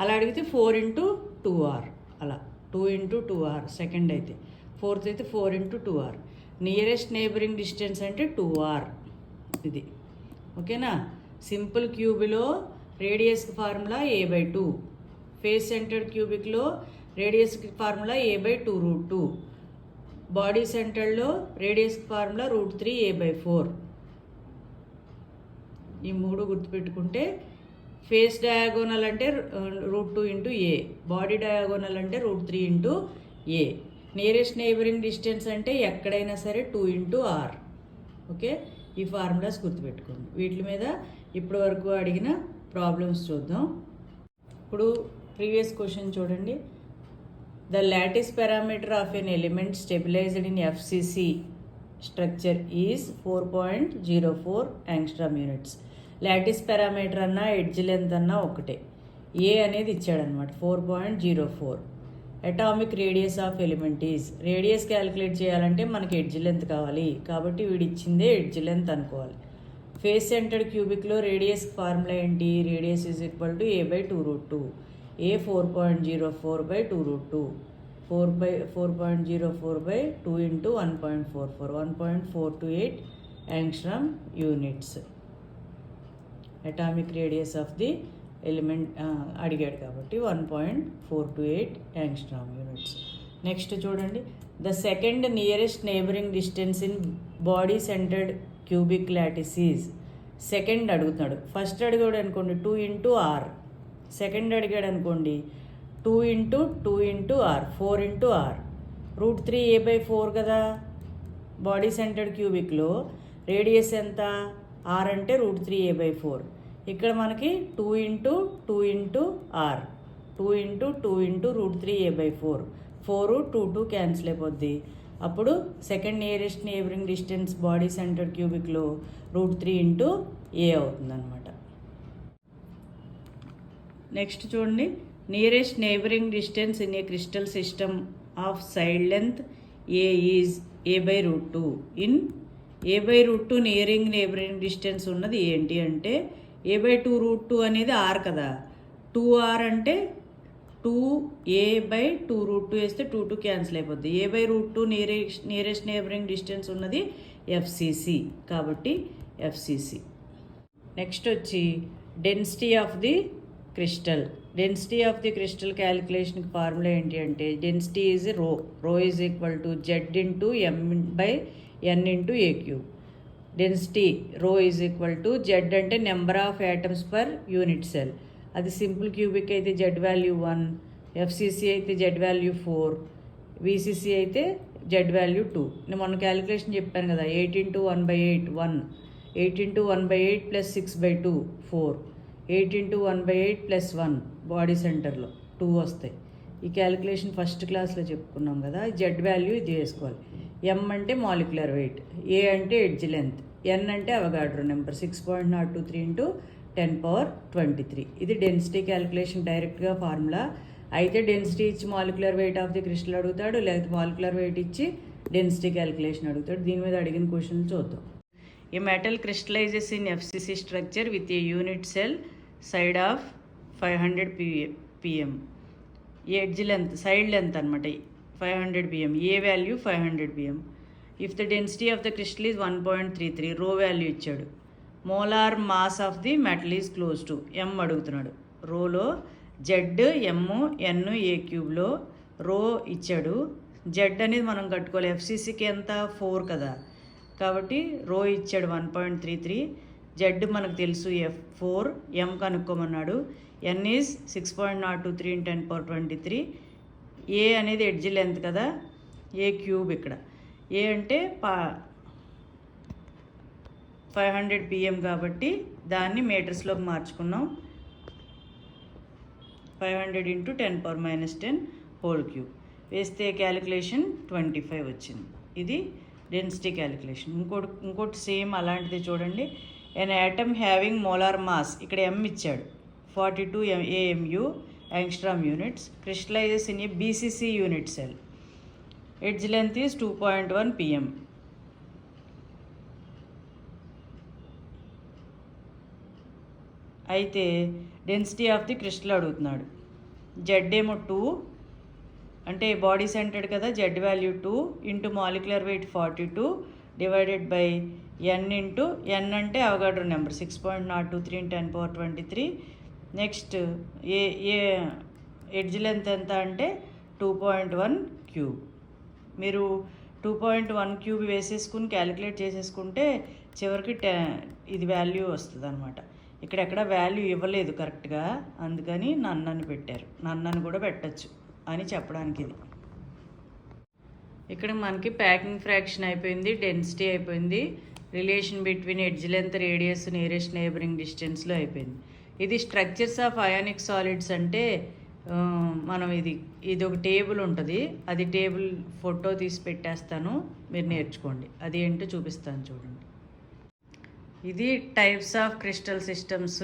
అలా అడిగితే 4 ఇంటూ 2r, అలా 2 ఇంటూ 2r సెకండ్ అయితే, ఫోర్త్ అయితే 4 into 2r. Nearest neighbouring distance అంటే 2r. ఇది ఓకేనా. సింపుల్ క్యూబ్లో రేడియస్కి ఫార్ములా a/2, ఫేస్ సెంటర్డ్ క్యూబిక్లో రేడియస్కి ఫార్ములా a/2√2, బాడీ సెంటర్లో రేడియస్కి ఫార్ములా √3a/4. ఈ మూడు గుర్తుపెట్టుకుంటే ఫేస్ డయాగోనల్ అంటే √2 ఇంటూ ఏ, బాడీ డయాగోనల్ అంటే √3 ఇంటూ ఏ, నియరెస్ట్ నైబరింగ్ డిస్టెన్స్ అంటే ఎక్కడైనా సరే 2 ఇంటూ r. ఓకే, ఈ ఫార్ములాస్ గుర్తుపెట్టుకోండి. వీటి మీద ఇప్పటి వరకు అడిగిన ప్రాబ్లమ్స్ చూద్దాం. ఇప్పుడు ప్రీవియస్ క్వశ్చన్ చూడండి. The lattice parameter of an element stabilised in FCC structure is 4.04 angstrom units. Lattice parameter అన్నా ఎడ్జ్ లెంత్ అన్నా ఒకటే. ఏ అనేది ఇచ్చాడనమాట 4.04. Atomic radius of element is, radius calculate చేయాలంటే మనకి ఎడ్జ్ లెంత్ కావాలి కాబట్టి వీడు ఇచ్చిందే ఎడ్జ్ లెంత్ అనుకోవాలి. ఫేస్ సెంటర్డ్ క్యూబిక్లో రేడియస్ ఫార్ములా ఏంటి, radius is equal to a/2√2, a 4.04/2√2, 4.04/2 into 1.44, 1.428 angstrom units. Atomic radius of the element అడిగాడు కాబట్టి 1.428 యాంగ్స్ట్రామ్ యూనిట్స్. నెక్స్ట్ చూడండి, the second nearest neighbouring distance in body centred cubic lattice is. Second అడుగుతున్నాడు, first అడిగాడు అనుకోండి 2 into r, second అడిగాడు అనుకోండి 2 into 2 into r, 4 into r, √3a/4 కదా. Body centred క్యూబిక్లో రేడియస్ ఎంత, r అంటే √3a/4. ఇక్కడ మనకి 2 into 2 into r, 2 into 2 into √3a/4, 4 2 cancel అయిపోద్ది. అప్పుడు second nearest neighbouring distance body centred క్యూబిక్లో √3 ఇంటూ ఏ అవుతుందన్నమాట. నెక్స్ట్ చూడండి, nearest neighbouring distance in a crystal system of side length a is a/√2. In a/√2 nearing neighbouring distance ఉన్నది ఏంటి అంటే a/2√2 అనేది r కదా, 2r అంటే 2a/2√2 వేస్తే 2 క్యాన్సిల్ అయిపోద్ది. a/√2 నియరెస్ట్ నైబరింగ్ డిస్టెన్స్ ఉన్నది ఎఫ్సిసి కాబట్టి ఎఫ్సిసి. నెక్స్ట్ వచ్చి density of the crystal. Density of the crystal క్యాలిక్యులేషన్కి ఫార్ములా ఏంటి అంటే density is rho is equal to z into m/n into a cube. Density rho is equal to z అంటే number of atoms per unit cell, అది simple cubic అయితే z value 1, FCC అయితే z value 4, BCC అయితే z value 2. నేను మొన్న calculation చెప్పాను కదా, 8 × 1/8 1, 8 × 1/8 + 6/2 4, 8 × 1/8 + 1 body సెంటర్లో 2 వస్తాయి. ఈ క్యాలిక్యులేషన్ ఫస్ట్ క్లాస్లో చెప్పుకున్నాం కదా. జెడ్ వాల్యూ ఇది వేసుకోవాలి. ఎం అంటే మాలిక్యులర్ వెయిట్, ఏ అంటే ఎడ్జ్ లెంత్, ఎన్ అంటే అవగాడ్రో నెంబర్ 6.023 × 10^23. ఇది డెన్సిటీ క్యాలిక్యులేషన్ డైరెక్ట్గా ఫార్ములా. అయితే డెన్సిటీ ఇచ్చి molecular weight of the crystal అడుగుతాడు, లేకపోతే మాలిక్యులర్ వెయిట్ ఇచ్చి డెన్సిటీ క్యాలిక్యులేషన్ అడుగుతాడు. దీని మీద అడిగిన క్వశ్చన్ చూద్దాం. A metal crystallises in FCC structure with a unit cell side of 500 pm. Edge length, side length అనమాట 500 pm, a value 500 pm. If the density of the crystal is 1.33, rho value ఇచ్చాడు. Molar mass of the metal is close to, ఎం అడుగుతున్నాడు. రోలో Z, ఎమ్, ఎన్, ఏ క్యూబ్లో రో ఇచ్చాడు. Z అనేది మనం కట్టుకోవాలి, ఎఫ్సిసికి ఎంత 4 కదా, కాబట్టి రో ఇచ్చాడు 1.33. జెడ్ మనకు తెలుసు F4, ఎం కనుక్కోమన్నాడు. N is 6.023 × 10^23. ఏ అనేది ఎడ్జ్ లెంత్ కదా, ఏ క్యూబ్ ఇక్కడ. ఏ అంటే 500 pm కాబట్టి దాన్ని మీటర్స్లోకి మార్చుకున్నాం. 500 × 10⁻⁻10 హోల్ క్యూబ్ వేస్తే క్యాలిక్యులేషన్ 25 వచ్చింది. ఇది డెన్సిటీ క్యాలిక్యులేషన్. ఇంకోటి సేమ్ అలాంటిది చూడండి. An atom having molar mass, ఇక్కడ ఎం ఇచ్చాడు 42 AMU angstrom units, crystallises in a BCC unit cell, edge length is 2.1 pm. అయితే డెన్సిటీ ఆఫ్ ది క్రిస్టల్ అడుగుతున్నాడు. జెడ్ ఏమో 2 అంటే బాడీ సెంటర్డ్ కదా, z value 2 × molecular weight 42 divided by N అంటే Avogadro number 6.023 × 10^23. Next a edge length ఎంత అంటే 2.1 cube. మీరు 2.1 cube వేసేసుకుని క్యాలిక్యులేట్ చేసేసుకుంటే చివరికి ఇది వాల్యూ వస్తుంది అనమాట. ఇక్కడెక్కడ వాల్యూ ఇవ్వలేదు కరెక్ట్గా, అందుకని నన్నని పెట్టారు. నన్నని కూడా పెట్టచ్చు అని చెప్పడానికి ఇది. ఇక్కడ మనకి ప్యాకింగ్ ఫ్రాక్షన్ అయిపోయింది, డెన్సిటీ అయిపోయింది, relation between edge length, radius, nearest neighbouring డిస్టెన్స్లో అయిపోయింది. ఇది స్ట్రక్చర్స్ ఆఫ్ అయానిక్ సాలిడ్స్ అంటే మనం ఇది ఒక టేబుల్ ఉంటుంది, అది టేబుల్ ఫోటో తీసి పెట్టేస్తాను, మీరు నేర్చుకోండి. అది ఏంటో చూపిస్తాను చూడండి. ఇది types of crystal systems.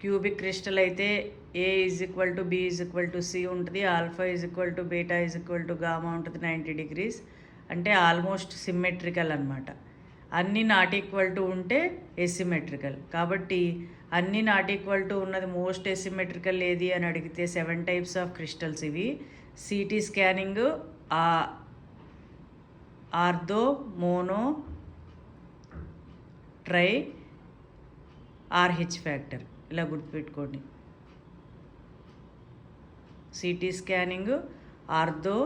Cubic crystal అయితే A = B = C ఉంటుంది, ఆల్ఫా బీటా గామా ఉంటుంది 90 degrees, అంటే ఆల్మోస్ట్ సిమ్మెట్రికల్ అనమాట. అన్నీ నాట్ ఈక్వల్ టు ఉంటే ఎసిమెట్రికల్. కాబట్టి అన్నీ నాట్ ఈక్వల్ టు ఉన్నది మోస్ట్ ఎసిమెట్రికల్ ఏది అని అడిగితే 7 types ఆఫ్ క్రిస్టల్స్ ఇవి. City scanning, ortho, mono, tri, RH factor, ఇలా గుర్తుపెట్టుకోండి. City scanning, ortho,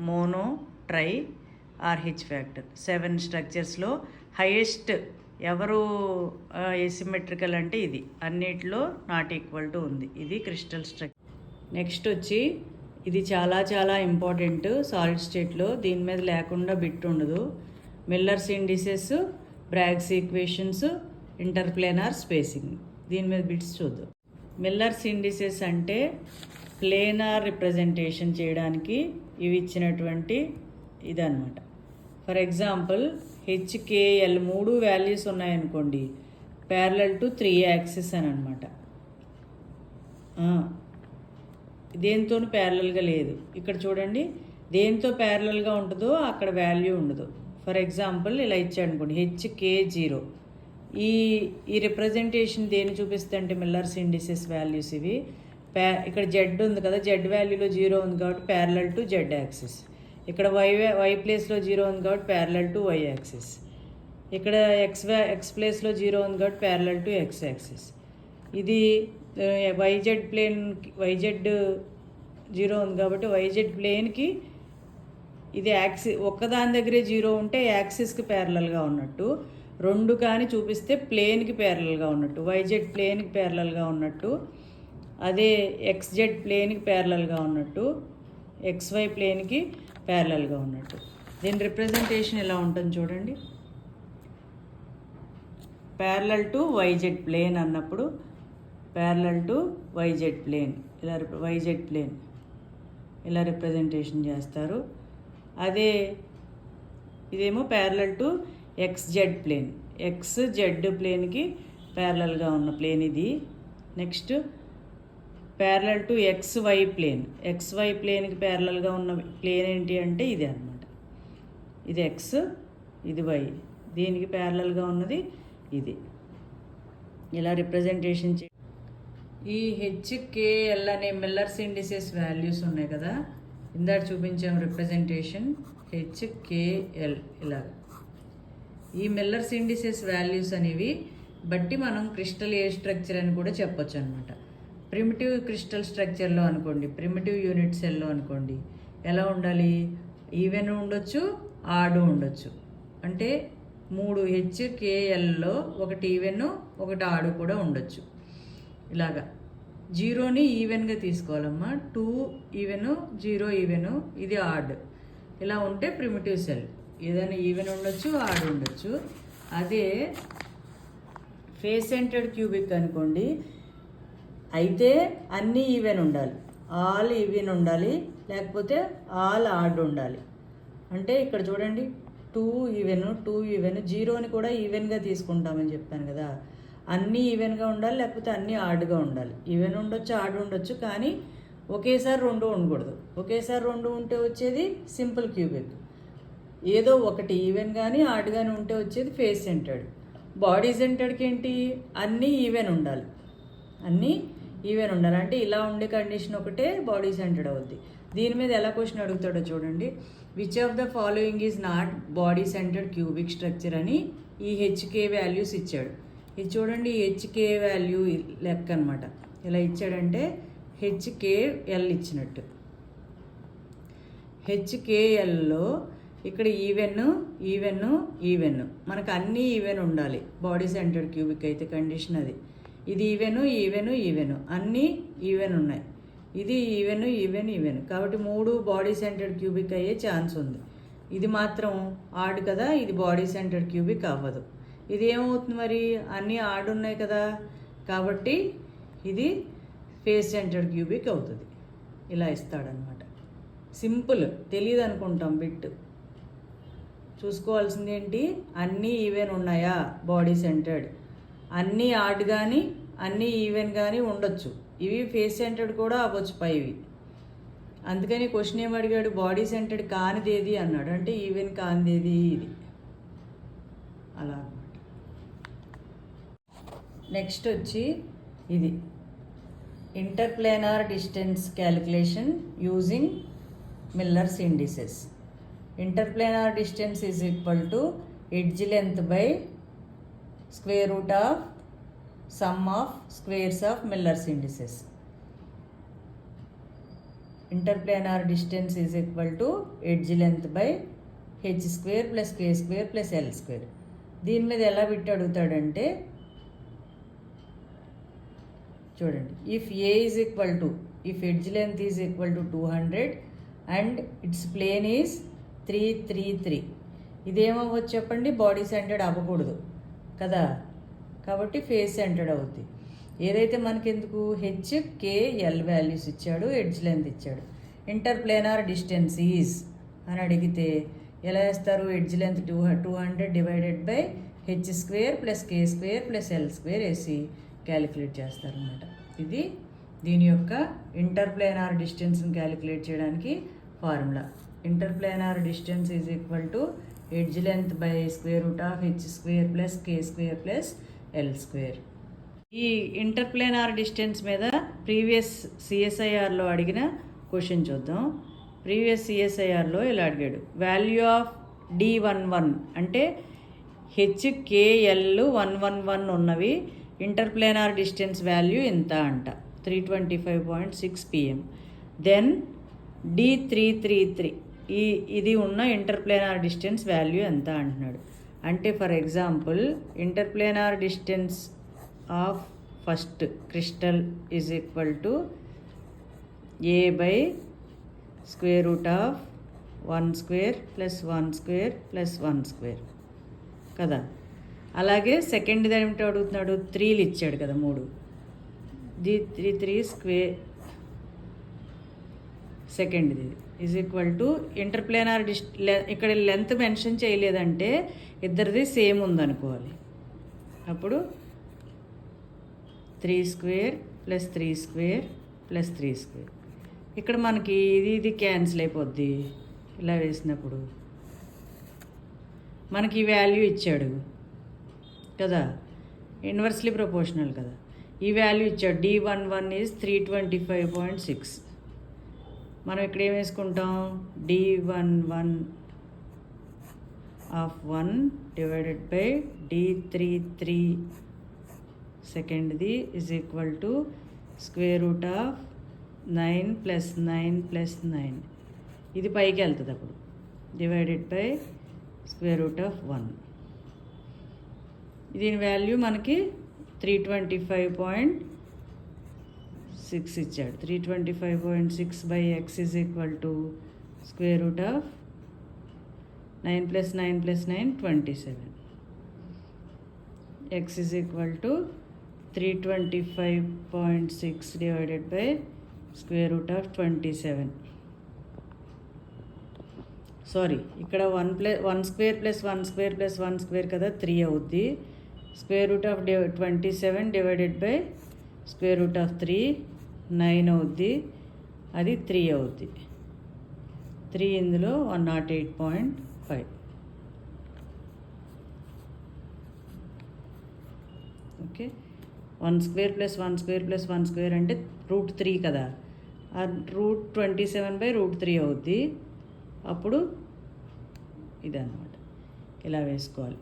mono, tri, RH factor 7 స్ట్రక్చర్స్లో హైయెస్ట్ ఎవరు ఎసిమెట్రికల్ అంటే ఇది, అన్నిటిలో నాట్ ఈక్వల్ టు ఉంది. ఇది క్రిస్టల్ స్ట్రక్చర్. నెక్స్ట్ వచ్చి ఇది చాలా చాలా ఇంపార్టెంట్ సాలిడ్ స్టేట్లో, దీని మీద లేకుండా బిట్ ఉండదు. Miller's indices, Bragg's equations, interplanar spacing, దీని మీద బిట్స్ చూద్దాం. మిల్లర్స్ ఇండిసెస్ అంటే ప్లేనార్ రిప్రజెంటేషన్ చేయడానికి ఇవి ఇచ్చినటువంటి ఇదన్నమాట. ఫర్ ఎగ్జాంపుల్ HKL 3 వాల్యూస్ ఉన్నాయనుకోండి, ప్యారలల్ టు 3 యాక్సిస్ అని అనమాట. దేంతో ప్యారలల్గా లేదు. ఇక్కడ చూడండి, దేంతో ప్యారలల్గా ఉంటుందో అక్కడ వాల్యూ ఉండదు. ఫర్ ఎగ్జాంపుల్ ఇలా ఇచ్చాడు అనుకోండి, HK0. ఈ రిప్రజెంటేషన్ దేని చూపిస్తుంటే మిల్లర్స్ ఇండిసెస్ వాల్యూస్ ఇవి. ఇక్కడ జెడ్ ఉంది కదా, జెడ్ వాల్యూలో 0 ఉంది కాబట్టి ప్యారలల్ టు జెడ్ యాక్సిస్. ఇక్కడ వై ప్లేస్లో 0 ఉంది కాబట్టి ప్యారలల్ టు వై యాక్సిస్. ఇక్కడ ఎక్స్ ప్లేస్లో 0 ఉంది కాబట్టి ప్యారలల్ టు ఎక్స్ యాక్సిస్. ఇది వైజెడ్ 0 ఉంది కాబట్టి వైజెడ్ ప్లేన్కి ఇది ఒక్కదాని దగ్గరే 0 ఉంటే యాక్సిస్కి ప్యారలల్గా ఉన్నట్టు, 2 కానీ చూపిస్తే ప్లేన్కి ప్యారలల్గా ఉన్నట్టు, వైజెడ్ ప్లేన్కి ప్యారలల్గా ఉన్నట్టు, అదే ఎక్స్జెడ్ ప్లేన్కి ప్యారలల్గా ఉన్నట్టు, XY ప్లేన్కి ప్యారలల్గా ఉన్నట్టు. దీని రిప్రజెంటేషన్ ఎలా ఉంటుంది చూడండి. ప్యారలల్ టు వైజెడ్ ప్లేన్ అన్నప్పుడు ప్యారలల్ టు వైజెడ్ ప్లేన్ ఇలా వైజెడ్ ప్లేన్ ఇలా రిప్రజెంటేషన్ చేస్తారు. అదే ఇదేమో parallel to XZ plane, XZ ప్లేన్కి ప్యారలల్గా ఉన్న ప్లేన్ ఇది. Next parallel to XY plane, XY ప్లేన్కి ప్యారలల్గా ఉన్న ప్లేన్ ఏంటి అంటే ఇది అన్నమాట. ఇది X, ఇది Y, దీనికి ప్యారలల్గా ఉన్నది ఇది. ఇలా రిప్రజెంటేషన్ ఈ HKL అనే మిల్లర్స్ ఇండిసెస్ వాల్యూస్ ఉన్నాయి కదా, ఇందాక చూపించాము రిప్రజెంటేషన్ HKL ఇలా. ఈ మిల్లర్స్ ఇండిసెస్ వాల్యూస్ అనేవి బట్టి మనం క్రిస్టల్ ఏ స్ట్రక్చర్ అని కూడా చెప్పొచ్చు అనమాట. ప్రిమిటివ్ క్రిస్టల్ స్ట్రక్చర్లో అనుకోండి, ప్రిమిటివ్ యూనిట్ సెల్లో అనుకోండి, ఎలా ఉండాలి? ఈవెన్ ఉండొచ్చు, ఆడు ఉండొచ్చు. అంటే 3 HKLలో ఒకటి ఈవెన్ ఒకటి ఆడు కూడా ఉండొచ్చు. ఇలాగా 0ని ఈవెన్గా తీసుకోవాలమ్మా, 2 ఈవెన్ 0 ఈవెన్, ఇది ఆడ్. ఇలా ఉంటే ప్రిమిటివ్ సెల్. ఏదైనా ఈవెన్ ఉండొచ్చు, ఆడ్ ఉండొచ్చు. అదే ఫేస్ సెంటర్డ్ క్యూబిక్ అనుకోండి, అయితే అన్నీ ఈవెన్ ఉండాలి, ఆల్ ఈవెన్ ఉండాలి, లేకపోతే ఆల్ ఆడ్ ఉండాలి. అంటే ఇక్కడ చూడండి 2 ఈవెన్ 2 ఈవెన్, 0ని కూడా ఈవెన్గా తీసుకుంటామని చెప్పాను కదా. అన్నీ ఈవెన్గా ఉండాలి, లేకపోతే అన్నీ ఆడ్గా ఉండాలి. ఈవెన్ ఉండొచ్చు, ఆడ్ ఉండొచ్చు, కానీ ఒకేసారి 2 ఉండకూడదు. ఒకేసారి 2 ఉంటే వచ్చేది సింపుల్ క్యూబిక్. ఏదో ఒకటి ఈవెన్ కానీ ఆడ్ కానీ ఉంటే వచ్చేది ఫేస్ సెంటర్డ్. బాడీ సెంటర్డ్కి ఏంటి? అన్నీ ఈవెన్ ఉండాలి, అన్నీ ఈవెన్ ఉండాలి. అంటే ఇలా ఉండే కండిషన్ ఒకటే బాడీ సెంటర్డ్ అవుద్ది. దీని మీద ఎలా క్వశ్చన్ అడుగుతాడో చూడండి. Which of the following is not body centred cubic structure అని ఈ HK వాల్యూస్ ఇచ్చాడు. ఇది చూడండి, HK వాల్యూ లెక్క అనమాట. ఇలా ఇచ్చాడంటే HKL ఇచ్చినట్టు. HKLలో ఇక్కడ ఈవెన్ ఈవెన్ ఈవెన్, మనకు అన్నీ ఈవెన్ ఉండాలి బాడీ సెంటర్డ్ క్యూబిక్ అయితే కండిషన్ అది. ఇది ఈవెన్ ఈవెన్ ఈవెన్, అన్నీ ఈవెన్ ఉన్నాయి. ఇది ఈవెన్ ఈవెన్ ఈవెన్, కాబట్టి 3 బాడీ సెంటర్డ్ క్యూబిక్ అయ్యే ఛాన్స్ ఉంది. ఇది మాత్రం ఆడ్ కదా, ఇది బాడీ సెంటర్డ్ క్యూబిక్ అవ్వదు. ఇది ఏమవుతుంది మరి? అన్నీ ఆడ్ ఉన్నాయి కదా, కాబట్టి ఇది ఫేస్ సెంటర్డ్ క్యూబిక్ అవుతుంది. ఇలా ఇస్తాడనమాట. సింపుల్, తెలియదు అనుకుంటాం బిట్. చూసుకోవాల్సింది ఏంటి? అన్నీ ఈవెన్ ఉన్నాయా బాడీ సెంటర్డ్, అన్నీ ఆడ్ కానీ అన్నీ ఈవెన్ కానీ ఉండొచ్చు. ఇవి ఫేస్ సెంటర్డ్ కూడా అవ్వచ్చు పైవి. అందుకని క్వశ్చన్ ఏం అడిగాడు? బాడీ సెంటర్డ్ కానిదేది అన్నాడు. అంటే ఈవెన్ కానిదేది ఇది. అలా అన్నమాట. నెక్స్ట్ వచ్చి ఇది interplanar distance calculation using Miller's indices. Interplanar distance is equal to edge length by square root of sum of squares of Miller's indices. Interplanar distance is equal to edge length by h square plus k square plus l square. దీని మీద ఎలా bit అడుగుతాడంటే చూడండి, if a is equal to, if edge length is equal to 200 and its plane is 3 3 3, ఇదేమవ్వచ్చు చెప్పండి? Body centred అవ్వకూడదు కదా, కాబట్టి face centred అవుద్ది. ఏదైతే మనకెందుకు HKL వాల్యూస్ ఇచ్చాడు, ఎడ్జ్ లెంత్ ఇచ్చాడు. ఇంటర్ప్లేనార్ డిస్టెన్స్ ఈజ్ అని అడిగితే ఎలా వేస్తారు? Edge length 200 divided by h square plus k square plus l square వేసి క్యాలిక్యులేట్ చేస్తారన్నమాట. ఇది దీని యొక్క ఇంటర్ప్లేనార్ డిస్టెన్స్ని క్యాలిక్యులేట్ చేయడానికి formula. Interplanar distance is equal to edge length by square root of h square plus k square plus L square. ఈ interplanar distance మీద previous CSIRలో అడిగిన క్వశ్చన్ చూద్దాం. ప్రీవియస్ CSIRలో ఇలా అడిగాడు, వాల్యూ ఆఫ్ D11 అంటే HKL 111 ఉన్నవి, ఇంటర్ప్లేనార్ డిస్టెన్స్ వాల్యూ ఎంత అంట, 325.6 pm. దెన్ D333 ఇది ఉన్న ఇంటర్ప్లేనార్ డిస్టెన్స్ వాల్యూ ఎంత అంటున్నాడు. అంటే for example interplanar distance of first crystal is equal to a by square root of 1 square plus 1 square plus 1 square కదా. అలాగే సెకండ్ ఏమిటో అడుగుతున్నాడు, 3లు ఇచ్చాడు కదా, 3 3 స్క్వేర్ సెకండ్ది ఈజ్ ఈక్వల్ టు ఇంటర్ప్లేనార్ ఇక్కడ లెంత్ మెన్షన్ చేయలేదంటే ఇద్దరిది సేమ్ ఉందనుకోవాలి. అప్పుడు 3 square plus 3 square plus 3 square. ఇక్కడ మనకి ఇది క్యాన్సిల్ అయిపోద్ది. ఇలా వేసినప్పుడు మనకి ఈ వాల్యూ ఇచ్చాడు కదా, ఇన్వర్స్లీ ప్రపోర్షనల్ కదా, ఈ వాల్యూ ఇచ్చాడు. D11 is 325.6. మనం ఇక్కడ ఏం వేసుకుంటాం, D11 of 1 divided by D33 సెకండ్ది is equal to square root of 9 plus 9 plus 9. ఇది పైకి వెళ్తుంది అప్పుడు, divided by square root of 1. దీని వాల్యూ మనకి 325.6 ఇచ్చాడు. 325.6 by x is equal to square root of 9 plus 9 plus 9 27. X is equal to 325.6 divided by square root of 27. Sorry, ఇక్కడ 1 square plus 1 square plus 1 square కదా, 3 అవుద్ది. Square root of 27 divided by square root of 3 9 అవుద్ది, అది 3 అవుద్ది. 3 ఇందులో 108.5. Okay, 1 square plus 1 square plus 1 square అంటే √3 కదా, ఆ √27/√3 అవుద్ది. అప్పుడు ఇదన్నమాట, ఇలా వేసుకోవాలి.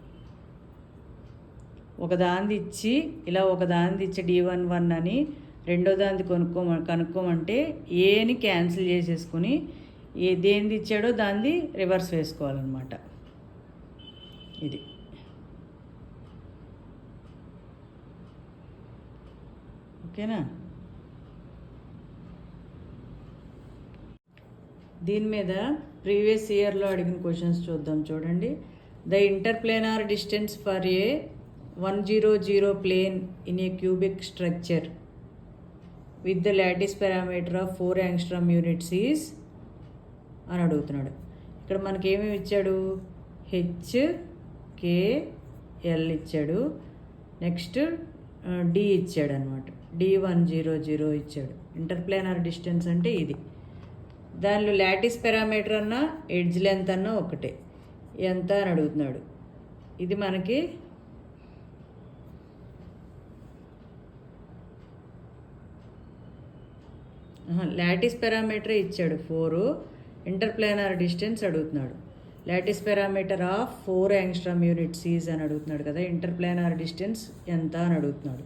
ఒకదాంది ఇచ్చి ఇలా ఒకదాంది ఇచ్చి D11 అని రెండో దాంది కనుక్కోమంటే ఏని క్యాన్సిల్ చేసేసుకుని దేనిది ఇచ్చాడో దాన్ని రివర్స్ వేసుకోవాలన్నమాట. ఇది ఓకేనా. దీని మీద ప్రీవియస్ ఇయర్లో అడిగిన క్వశ్చన్స్ చూద్దాం. చూడండి, the interplanar distance for a 100 plane in a cubic structure with the lattice parameter of 4 angstrom units is అని అడుగుతున్నాడు. ఇక్కడ మనకి ఏమేమి ఇచ్చాడు, HKL ఇచ్చాడు, నెక్స్ట్ D ఇచ్చాడు అనమాట, D100 ఇచ్చాడు. ఇంటర్ప్లేనార్ డిస్టెన్స్ అంటే ఇది. దానిలో లాటిస్ పారామీటర్ అన్నా ఎడ్జ్ లెంత్ అన్నా ఒకటే, ఎంత అని అడుగుతున్నాడు. ఇది మనకి లాటిస్ పారామీటర్ ఇచ్చాడు 4, ఇంటర్ప్లేనార్ డిస్టెన్స్ అడుగుతున్నాడు. Lattice parameter of 4 angstrom units is అని అడుగుతున్నాడు కదా, ఇంటర్ప్లేనార్ డిస్టెన్స్ ఎంత అని అడుగుతున్నాడు.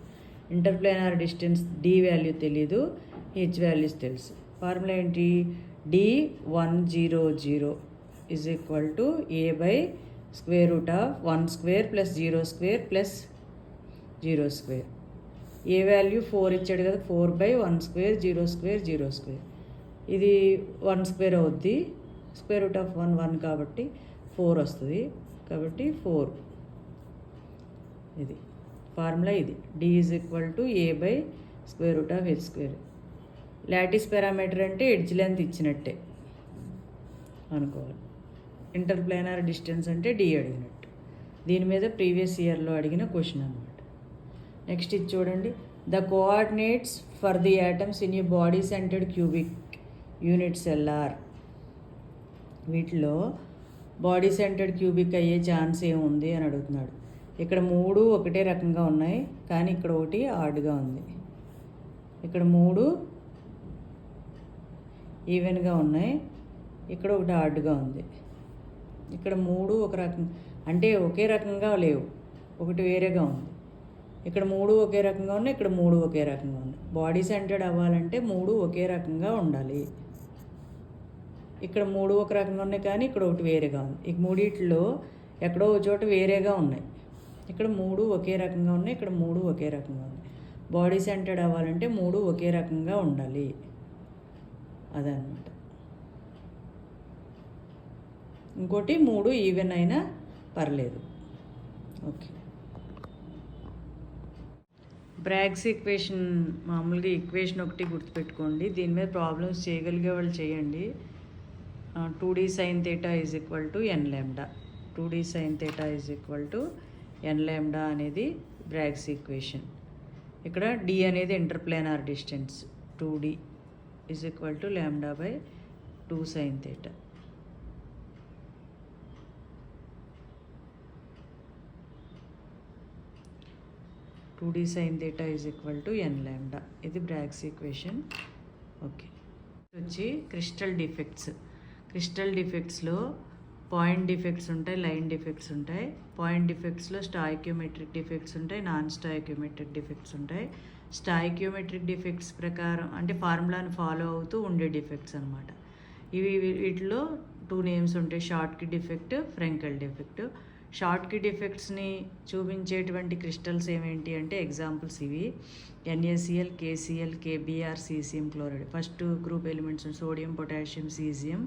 ఇంటర్ప్లేనార్ డిస్టెన్స్ D వాల్యూ తెలీదు, H వాల్యూస్ తెలుసు. ఫార్ములా ఏంటి, D100 is equal to A by square root of 1 square plus 0 square plus 0 square. A value 4 ఇచ్చాడు కదా, 4 బై 1 స్క్వేర్ 0 స్క్వేర్ 0 స్క్వేర్. ఇది 1 స్క్వేర్ అవుద్ది, స్క్వేర్ రూట్ ఆఫ్ 1 కాబట్టి 4 వస్తుంది, కాబట్టి 4. ఇది ఫార్ములా. ఇది D is equal to A by square root of H square. Lattice parameter అంటే ఎడ్జ్ లెంత్ ఇచ్చినట్టే అనుకోవాలి. ఇంటర్ప్లేనార్ డిస్టెన్స్ అంటే D అడిగినట్టు. దీని మీద ప్రీవియస్ ఇయర్లో అడిగిన క్వశ్చన్ అన్నమాట. నెక్స్ట్ ఇది చూడండి, the coordinates for the atoms in A body centred cubic units LR. వీటిలో బాడీ సెంటర్డ్ క్యూబిక్ అయ్యే ఛాన్స్ ఏముంది అని అడుగుతున్నాడు. ఇక్కడ 3 ఒకటే రకంగా ఉన్నాయి, కానీ ఇక్కడ ఒకటి ఆడ్గా ఉంది. ఇక్కడ 3 ఈవెన్గా ఉన్నాయి, ఇక్కడ ఒకటి ఆడ్గా ఉంది. ఇక్కడ 3 ఒక రకం అంటే ఒకే రకంగా లేవు, ఒకటి వేరేగా ఉంది. ఇక్కడ 3 ఒకే రకంగా ఉన్నాయి, ఇక్కడ 3 ఒకే రకంగా ఉంది. బాడీ సెంటర్డ్ అవ్వాలంటే 3 ఒకే రకంగా ఉండాలి. ఇక్కడ 3 ఒక రకంగా ఉన్నాయి, కానీ ఇక్కడ ఒకటి వేరేగా ఉంది. ఈ మూడిట్లో ఎక్కడో ఒక చోట వేరేగా ఉన్నాయి. ఇక్కడ 3 ఒకే రకంగా ఉన్నాయి, ఇక్కడ 3 ఒకే రకంగా ఉన్నాయి. బాడీ సెంటర్డ్ అవ్వాలంటే 3 ఒకే రకంగా ఉండాలి, అదనమాట. ఇంకోటి 3 ఈవెన్ అయినా పర్లేదు. ఓకే. బ్రాగ్స్ ఈక్వేషన్ మామూలుగా ఈక్వేషన్ ఒకటి గుర్తుపెట్టుకోండి. దీని మీద ప్రాబ్లమ్స్ చేయగలిగే వాళ్ళు చేయండి. 2d sin theta is equal to n lambda. 2d sin theta is equal to n lambda అనేది బ్రాగ్స్ ఈక్వేషన్. ఇక్కడ d అనేది interplanar distance. 2d is equal to lambda by 2 sin theta. Two d sine theta is equal to n lambda. ఇది Bragg's equation. Okay. వచ్చి crystal defects. Crystal డిఫెక్ట్స్లో point defects ఉంటాయి, line defects ఉంటాయి. Point డిఫెక్ట్స్లో stoichiometric defects ఉంటాయి, non stoichiometric defects ఉంటాయి. Stoichiometric defects ప్రకారం అంటే ఫార్ములాని ఫాలో అవుతూ ఉండే డిఫెక్ట్స్ అనమాట. వీటిలో 2 నేమ్స్ ఉంటాయి, షార్ట్కి డిఫెక్ట్, ఫ్రెంకెల్ డిఫెక్ట్. షార్ట్కి డిఫెక్ట్స్ని చూపించేటువంటి క్రిస్టల్స్ ఏమేంటి అంటే ఎగ్జాంపుల్స్ ఇవి: NaCl, KCl, KBr, caesium chloride. First group elements sodium, potassium, caesium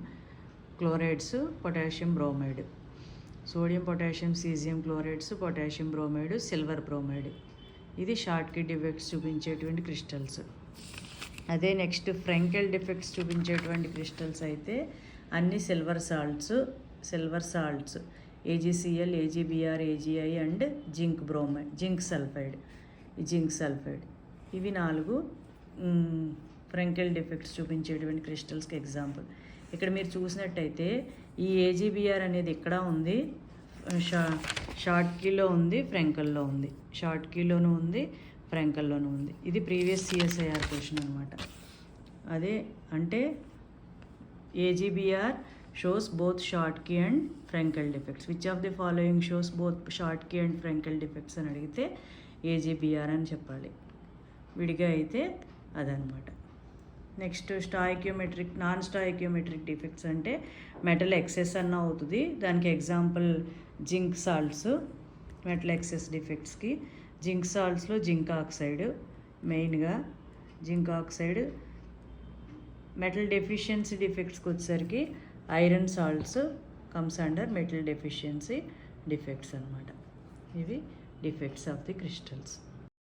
chlorides, potassium bromide. Sodium, potassium, caesium chlorides, potassium bromide, silver bromide. ఇది షార్ట్కి డిఫెక్ట్స్ చూపించేటువంటి క్రిస్టల్స్. అదే నెక్స్ట్ ఫ్రెంకెల్ డిఫెక్ట్స్ చూపించేటువంటి crystals అయితే అన్ని silver salts AgCl, AgBr, AgI and zinc sulphide. ఇవి 4 ఫ్రెంకెల్ defects చూపించేటువంటి క్రిస్టల్స్కి example. ఇక్కడ మీరు చూసినట్టయితే ఈ AgBr అనేది ఇక్కడ ఉంది, షార్ట్ కీలో ఉంది, ఫ్రెంకల్లో ఉంది. షార్ట్ కీలోనూ ఉంది, ఫ్రెంకల్లోనూ ఉంది. ఇది ప్రీవియస్ CSIR క్వశ్చన్ అనమాట. అదే అంటే AgBr shows both Schottky and Frenkel defects. Which of the following shows both Schottky and Frenkel defects అని అడిగితే AgBr అని చెప్పాలి. విడిగా అయితే అదనమాట. నెక్స్ట్ నాన్ స్టాయిక్యోమెట్రిక్ డిఫెక్ట్స్ అంటే మెటల్ ఎక్సెస్ అన్న అవుతుంది. దానికి example zinc salts. Metal excess డిఫెక్ట్స్కి జింక్ సాల్ట్స్లో జింక్ ఆక్సైడ్ మెయిన్గా. Zinc oxide. మెటల్ డెఫిషియన్సీ డిఫెక్ట్స్కి వచ్చేసరికి iron salts comes under metal deficiency defects అనమాట. ఇవి డిఫెక్ట్స్ ఆఫ్ ది క్రిస్టల్స్.